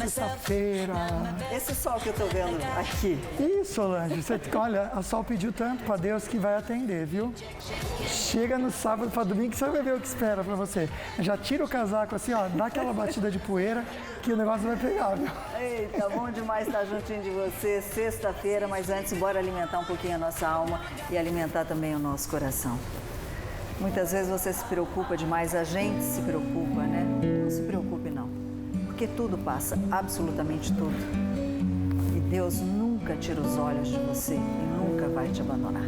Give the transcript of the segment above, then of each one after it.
Sexta-feira. Esse sol que eu tô vendo aqui. Isso, Solange, olha, a Sol pediu tanto pra Deus que vai atender, viu? Chega no sábado pra domingo que você vai ver o que espera pra você. Já tira o casaco assim, ó, dá aquela batida de poeira que o negócio vai pegar, viu? Eita, bom demais estar juntinho de você, sexta-feira, mas antes, bora alimentar um pouquinho a nossa alma e alimentar também o nosso coração. Muitas vezes você se preocupa demais, a gente se preocupa, né? Não se preocupe não, porque tudo passa, absolutamente tudo. E Deus nunca tira os olhos de você e nunca vai te abandonar.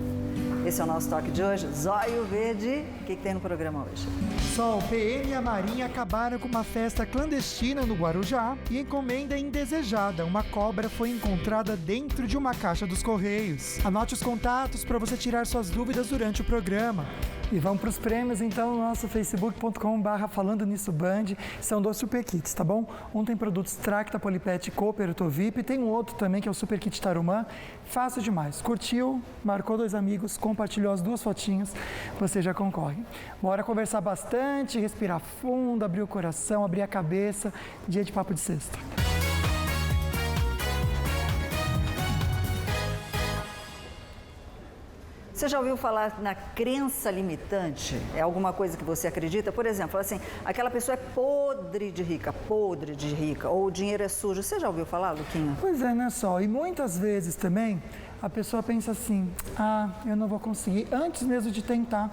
Esse é o nosso toque de hoje, Zóio Verde. O que tem no programa hoje? Sol, PM e a Marinha acabaram com uma festa clandestina no Guarujá e encomenda indesejada. Uma cobra foi encontrada dentro de uma caixa dos Correios. Anote os contatos para você tirar suas dúvidas durante o programa. E vamos para os prêmios, então, no nosso facebook.com/falando nisso Band. São 2 super kits, tá bom? Um tem produtos Tracta, Polipet, Cooper, Utovip. E tem um outro também, que é o super kit Tarumã. Fácil demais. Curtiu, marcou 2 amigos, compartilhou as 2 fotinhas, você já concorre. Bora conversar bastante, respirar fundo, abrir o coração, abrir a cabeça. Dia de papo de sexta. Você já ouviu falar na crença limitante? É alguma coisa que você acredita? Por exemplo, assim, aquela pessoa é podre de rica, ou o dinheiro é sujo. Você já ouviu falar, Luquinha? Pois é, né, Sol? E muitas vezes também a pessoa pensa assim, eu não vou conseguir, antes mesmo de tentar.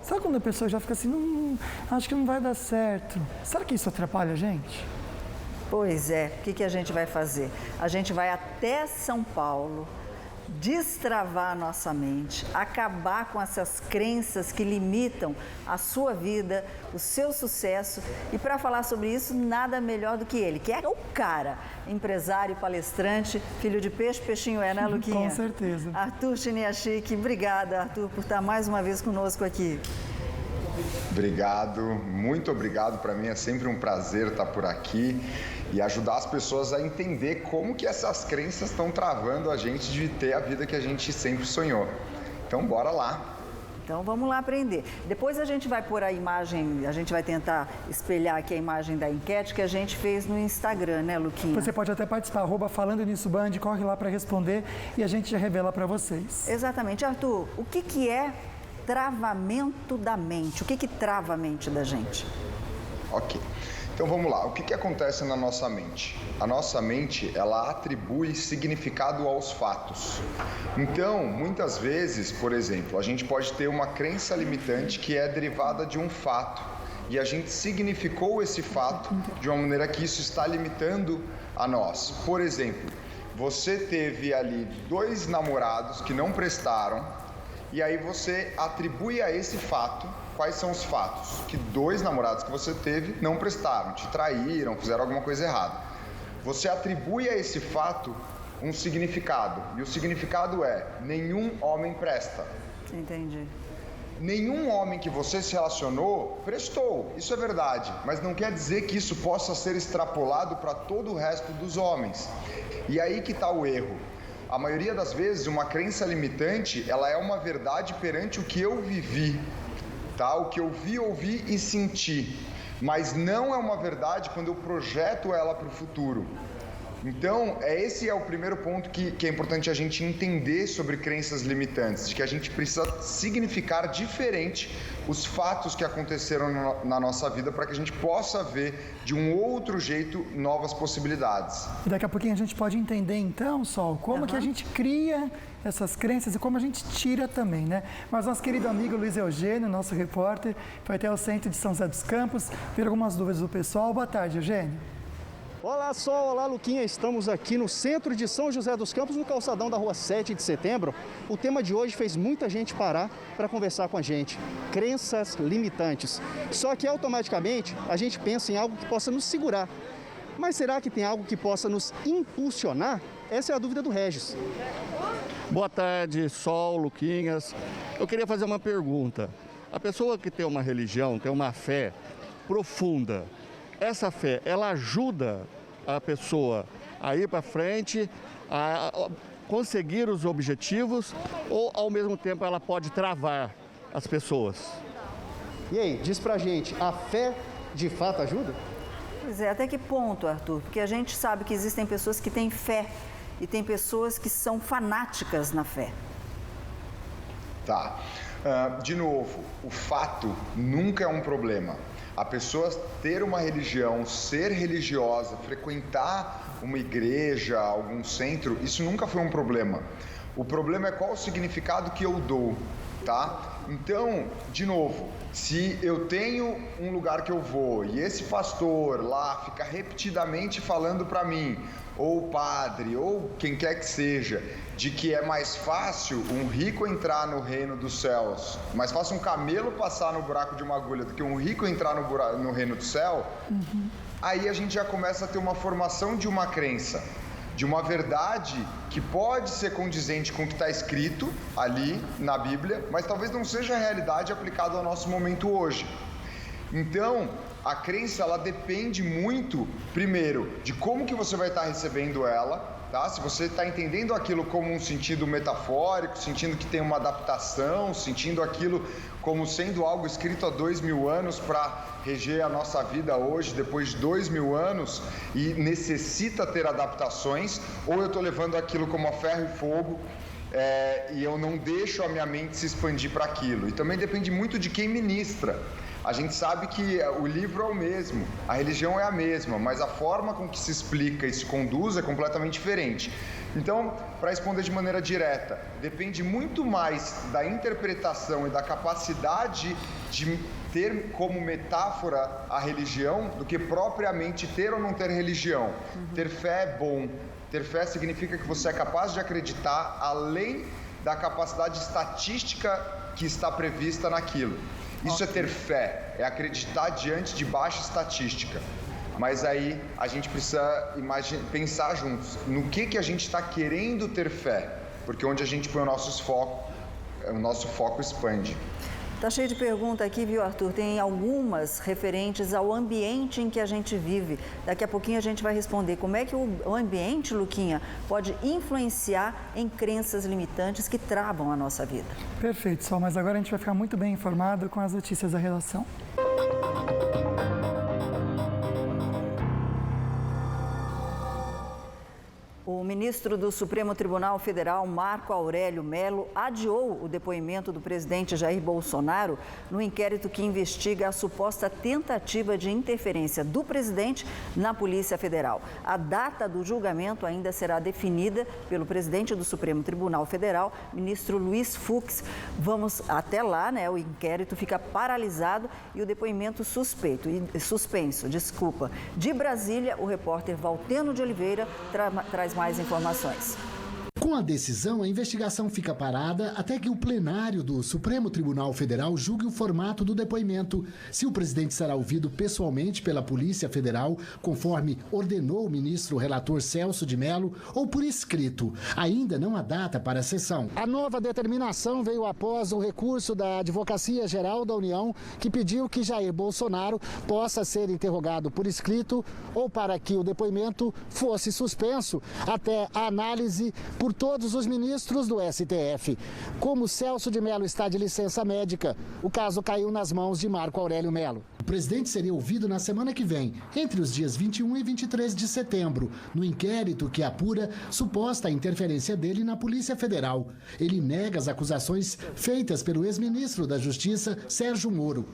Sabe quando a pessoa já fica assim, acho que não vai dar certo. Será que isso atrapalha a gente? Pois é, o que a gente vai fazer? A gente vai até São Paulo, destravar a nossa mente, acabar com essas crenças que limitam a sua vida, o seu sucesso. E para falar sobre isso, nada melhor do que ele, que é o cara, empresário, palestrante, filho de peixe, peixinho é, né, Luquinha? Com certeza. Arthur Chiniachik, obrigada, Arthur, por estar mais uma vez conosco aqui. Obrigado, muito obrigado. Para mim é sempre um prazer estar por aqui e ajudar as pessoas a entender como que essas crenças estão travando a gente de ter a vida que a gente sempre sonhou. Então, bora lá. Então, vamos lá aprender. Depois a gente vai pôr a imagem, a gente vai tentar espelhar aqui a imagem da enquete que a gente fez no Instagram, né, Luquinha? Você pode até participar, @falando nisso Band, corre lá para responder e a gente já revela para vocês. Exatamente. Arthur, o que é travamento da mente? O que trava a mente da gente? Ok. Então vamos lá, o que acontece na nossa mente? A nossa mente, ela atribui significado aos fatos. Então, muitas vezes, por exemplo, a gente pode ter uma crença limitante que é derivada de um fato e a gente significou esse fato de uma maneira que isso está limitando a nós. Por exemplo, você teve ali 2 namorados que não prestaram. E aí você atribui a esse fato, quais são os fatos? Que 2 namorados que você teve não prestaram, te traíram, fizeram alguma coisa errada. Você atribui a esse fato um significado, e o significado é: nenhum homem presta. Entendi. Nenhum homem que você se relacionou prestou, isso é verdade, mas não quer dizer que isso possa ser extrapolado para todo o resto dos homens. E aí que está o erro. A maioria das vezes, uma crença limitante, ela é uma verdade perante o que eu vivi, tá? O que eu vi, ouvi e senti, mas não é uma verdade quando eu projeto ela para o futuro. Então, esse é o primeiro ponto que é importante a gente entender sobre crenças limitantes, de que a gente precisa significar diferente os fatos que aconteceram na nossa vida para que a gente possa ver de um outro jeito novas possibilidades. E daqui a pouquinho a gente pode entender então, Sol, como que a gente cria essas crenças e como a gente tira também, né? Mas nosso querido amigo Luiz Eugênio, nosso repórter, foi até o centro de São José dos Campos, ver algumas dúvidas do pessoal. Boa tarde, Eugênio. Olá, Sol, olá, Luquinha. Estamos aqui no centro de São José dos Campos, no calçadão da rua 7 de setembro. O tema de hoje fez muita gente parar para conversar com a gente. Crenças limitantes. Só que automaticamente a gente pensa em algo que possa nos segurar. Mas será que tem algo que possa nos impulsionar? Essa é a dúvida do Regis. Boa tarde, Sol, Luquinhas. Eu queria fazer uma pergunta. A pessoa que tem uma religião, tem uma fé profunda, essa fé, ela ajuda a pessoa a ir para frente, a conseguir os objetivos, ou ao mesmo tempo ela pode travar as pessoas? E aí, diz pra gente, a fé de fato ajuda? Pois é, até que ponto, Arthur? Porque a gente sabe que existem pessoas que têm fé e tem pessoas que são fanáticas na fé. Tá. De novo, o fato nunca é um problema. A pessoa ter uma religião, ser religiosa, frequentar uma igreja, algum centro, isso nunca foi um problema. O problema é qual o significado que eu dou, tá? Então, de novo, se eu tenho um lugar que eu vou e esse pastor lá fica repetidamente falando para mim, ou o padre, ou quem quer que seja, de que é mais fácil um rico entrar no reino dos céus, mais fácil um camelo passar no buraco de uma agulha do que um rico entrar no reino do céu, aí a gente já começa a ter uma formação de uma crença, de uma verdade que pode ser condizente com o que está escrito ali na Bíblia, mas talvez não seja a realidade aplicada ao nosso momento hoje. Então, a crença, ela depende muito, primeiro, de como que você vai estar recebendo ela, tá? Se você está entendendo aquilo como um sentido metafórico, sentindo que tem uma adaptação, sentindo aquilo como sendo algo escrito há 2000 anos para reger a nossa vida hoje, depois de 2000 anos, e necessita ter adaptações, ou eu estou levando aquilo como a ferro e fogo, e eu não deixo a minha mente se expandir para aquilo. E também depende muito de quem ministra. A gente sabe que o livro é o mesmo, a religião é a mesma, mas a forma com que se explica e se conduz é completamente diferente. Então, para responder de maneira direta, depende muito mais da interpretação e da capacidade de ter como metáfora a religião do que propriamente ter ou não ter religião. Ter fé é bom. Ter fé significa que você é capaz de acreditar além da capacidade estatística que está prevista naquilo. Isso é ter fé, é acreditar diante de baixa estatística. Mas aí a gente precisa pensar juntos no que a gente está querendo ter fé, porque onde a gente põe o nosso foco expande. Tá cheio de pergunta aqui, viu, Arthur? Tem algumas referentes ao ambiente em que a gente vive. Daqui a pouquinho a gente vai responder como é que o ambiente, Luquinha, pode influenciar em crenças limitantes que travam a nossa vida. Perfeito, Sol, mas agora a gente vai ficar muito bem informado com as notícias da redação. O ministro do Supremo Tribunal Federal, Marco Aurélio Mello, adiou o depoimento do presidente Jair Bolsonaro no inquérito que investiga a suposta tentativa de interferência do presidente na Polícia Federal. A data do julgamento ainda será definida pelo presidente do Supremo Tribunal Federal, ministro Luiz Fux. Vamos até lá, né? O inquérito fica paralisado e o depoimento suspenso. De Brasília, o repórter Valteno de Oliveira traz mais informações. Com a decisão, a investigação fica parada até que o plenário do Supremo Tribunal Federal julgue o formato do depoimento. Se o presidente será ouvido pessoalmente pela Polícia Federal, conforme ordenou o ministro relator Celso de Mello, ou por escrito. Ainda não há data para a sessão. A nova determinação veio após o recurso da Advocacia Geral da União, que pediu que Jair Bolsonaro possa ser interrogado por escrito ou para que o depoimento fosse suspenso até a análise por todos os ministros do STF. Como Celso de Mello está de licença médica, o caso caiu nas mãos de Marco Aurélio Mello. O presidente seria ouvido na semana que vem, entre os dias 21 e 23 de setembro, no inquérito que apura suposta interferência dele na Polícia Federal. Ele nega as acusações feitas pelo ex-ministro da Justiça, Sérgio Moro.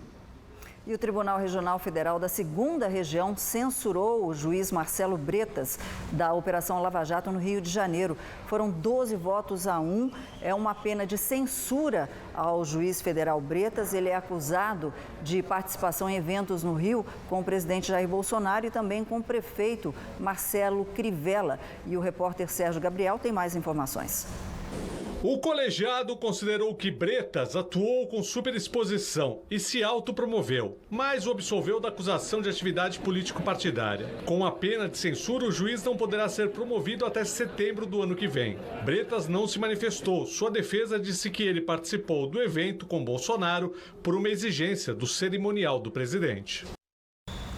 E o Tribunal Regional Federal da 2ª Região censurou o juiz Marcelo Bretas da Operação Lava Jato no Rio de Janeiro. Foram 12 votos a 1. É uma pena de censura ao juiz federal Bretas. Ele é acusado de participação em eventos no Rio com o presidente Jair Bolsonaro e também com o prefeito Marcelo Crivella. E o repórter Sérgio Gabriel tem mais informações. O colegiado considerou que Bretas atuou com superexposição e se autopromoveu, mas o absolveu da acusação de atividade político-partidária. Com a pena de censura, o juiz não poderá ser promovido até setembro do ano que vem. Bretas não se manifestou. Sua defesa disse que ele participou do evento com Bolsonaro por uma exigência do cerimonial do presidente.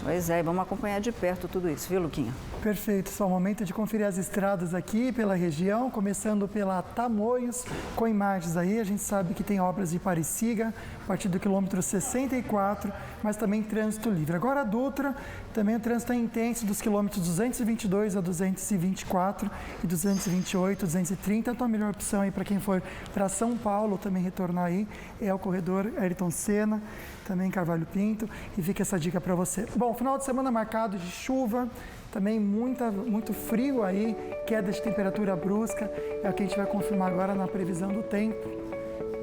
Pois é, vamos acompanhar de perto tudo isso, viu, Luquinha? Perfeito, só o momento de conferir as estradas aqui pela região, começando pela Tamoios, com imagens aí, a gente sabe que tem obras de Pareciga, a partir do quilômetro 64, mas também trânsito livre. Agora a Dutra, também o trânsito é intenso dos quilômetros 222 a 224 e 228, 230, então a melhor opção aí para quem for para São Paulo, também retornar aí, é o corredor Ayrton Senna, também Carvalho Pinto, e fica essa dica para você. Bom, final de semana marcado de chuva, também muito frio aí, queda de temperatura brusca, é o que a gente vai confirmar agora na previsão do tempo.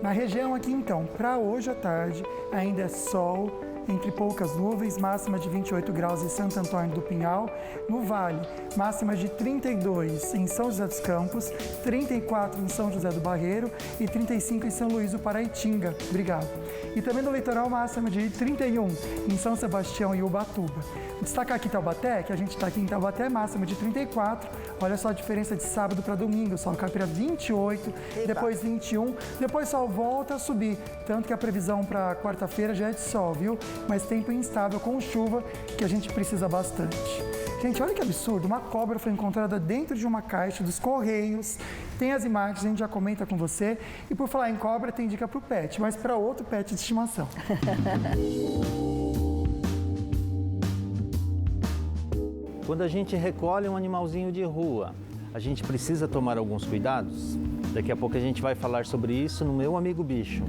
Na região aqui então, para hoje à tarde, ainda é sol, entre poucas nuvens, máxima de 28 graus em Santo Antônio do Pinhal. No Vale, máxima de 32 em São José dos Campos, 34 em São José do Barreiro e 35 em São Luís do Paraitinga. Obrigado. E também no litoral, máxima de 31 em São Sebastião e Ubatuba. Destacar aqui Taubaté, que a gente está aqui em Taubaté, máxima de 34. Olha só a diferença de sábado para domingo. O sol cai para 28, depois 21, depois só volta a subir. Tanto que a previsão para quarta-feira já é de sol, viu? Mas tempo instável com chuva, que a gente precisa bastante. Gente, olha que absurdo, uma cobra foi encontrada dentro de uma caixa dos Correios. Tem as imagens, a gente já comenta com você. E por falar em cobra, tem dica para o pet, mas para outro pet de estimação. Quando a gente recolhe um animalzinho de rua, a gente precisa tomar alguns cuidados? Daqui a pouco a gente vai falar sobre isso no Meu Amigo Bicho.